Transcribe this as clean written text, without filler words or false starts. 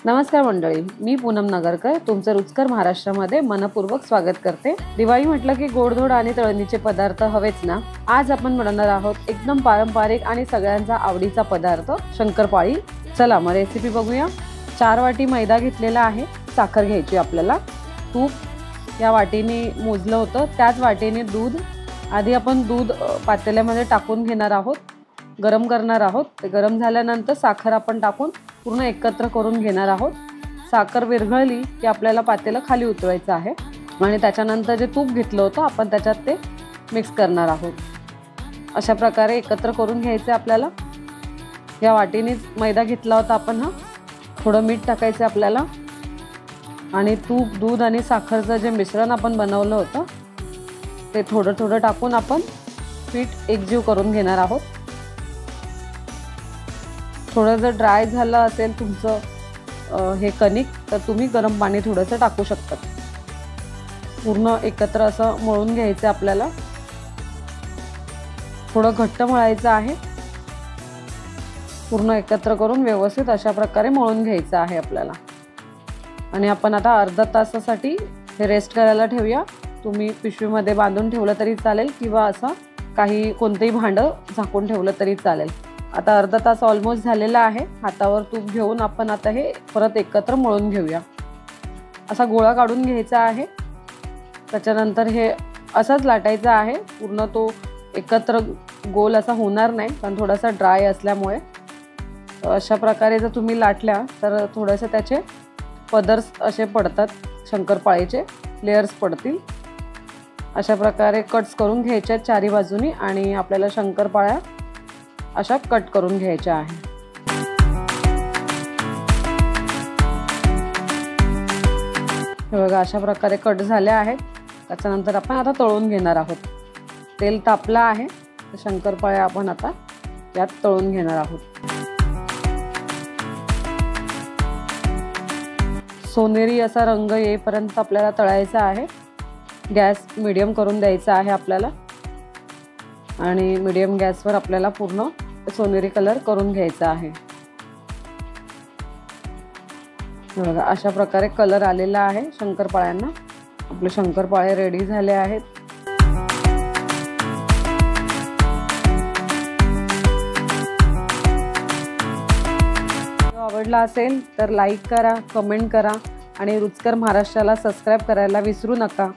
नमस्कार मंडळी, मी पूनम नगरकर तुमचं रुचकर महाराष्ट्रामध्ये मनपूर्वक स्वागत करते। दिवाळी म्हटलं की गोडधोड आणि तळणीचे पदार्थ हवेच ना। आज आपण बनवणार आहोत एकदम पारंपरिक आणि सगळ्यांचा आवडीचा पदार्थ शंकरपाळी। चला मग रेसिपी बघूया। 4 वाटी मैदा घेतलेला आहे, साखर घ्यायची आपल्याला, तूप या वाटीने मोजलं होतं त्याच वाटीने दूध। आधी आपण दूध पातेल्यामध्ये टाकून घेणार आहोत, गरम करणार आहोत। ते गरम झाल्यानंतर साखर आपण टाकून पूर्ण एकत्र करून घेणार आहोत। साखर विरघळली की आपल्याला पातेलं खाली उतरवायचं आहे आणि त्याच्यानंतर जे तूप घेतलं होतं आपण त्याच्यात ते मिक्स करणार आहोत। अशा प्रकारे एकत्र करून घ्यायचं आपल्याला। या वाटीने मैदा घेतला होता आपण, थोडं मीठ टाकायचं आपल्याला आणि तूप, दूध आणि साखरचं जे मिश्रण आपण बनवलं होतं ते थोडं थोडं टाकून आपण पीठ एकजीव करून घेणार आहोत। थोडं जर ड्राय झालं असेल तुमचं हे कणिक तर तुम्ही गरम पाणी थोडंसं टाकू शकता। पूर्ण एकत्र असं मळून घ्यायचं आपल्याला। थोडं घट्ट मळायचं आहे, पूर्ण एकत्र करून व्यवस्थित अशा प्रकारे मळून घ्यायचं आहे आपल्याला। आणि आपण आता अर्धा तासासाठी हे रेस्ट करायला ठेवूया। तुम्ही पिशवीमध्ये बांधून ठेवलं तरी चालेल किंवा असं काही कोणतेही भांडं झाकून ठेवलं तरी चालेल। आता अर्धा तास ऑलमोस्ट झालेला आहे। हातावर तूप घेऊन आपण आता हे परत एकत्र मळून घेऊया। असा गोळा काढून घ्यायचा आहे, त्याच्यानंतर हे असंच लाटायचा आहे। पूर्ण तो एकत्र गोल असा होणार नाही पण थोडासा ड्राय असल्यामुळे। अशा प्रकारे जर तुम्ही लाटल्या तर थोडेसे त्याचे पदर्स असे पडतात, शंकरपाळीचे लेयर्स पडतील। अशा प्रकारे कट्स करून घ्यायच्या चारी बाजूनी आणि आपल्याला शंकरपाळ्या अशा कट करून घ्यायच्या आहे। हे बघा अशा प्रकारे कट झाल्या आहेत। त्याच्यानंतर आपण आता तळून घेणार आहोत। तेल तापलं आहे, शंकरपाळ्या आपण आता यात तळून घेणार आहोत। सोनेरी असा रंग येईपर्यंत आपल्याला तळायचा आहे। गॅस मीडियम करून द्यायचा आहे आपल्याला आणि मीडियम गॅसवर आपल्याला पूर्ण सोनेरी कलर करून घ्यायचा आहे। बघा अशा प्रकारे कलर आलेला आहे शंकरपाळ्यांना। आपले शंकरपाळे रेडी झाले आहेत। आवडला असेल तर लाईक करा, कमेंट करा आणि रुचकर महाराष्ट्राला सबस्क्राइब करायला विसरू नका।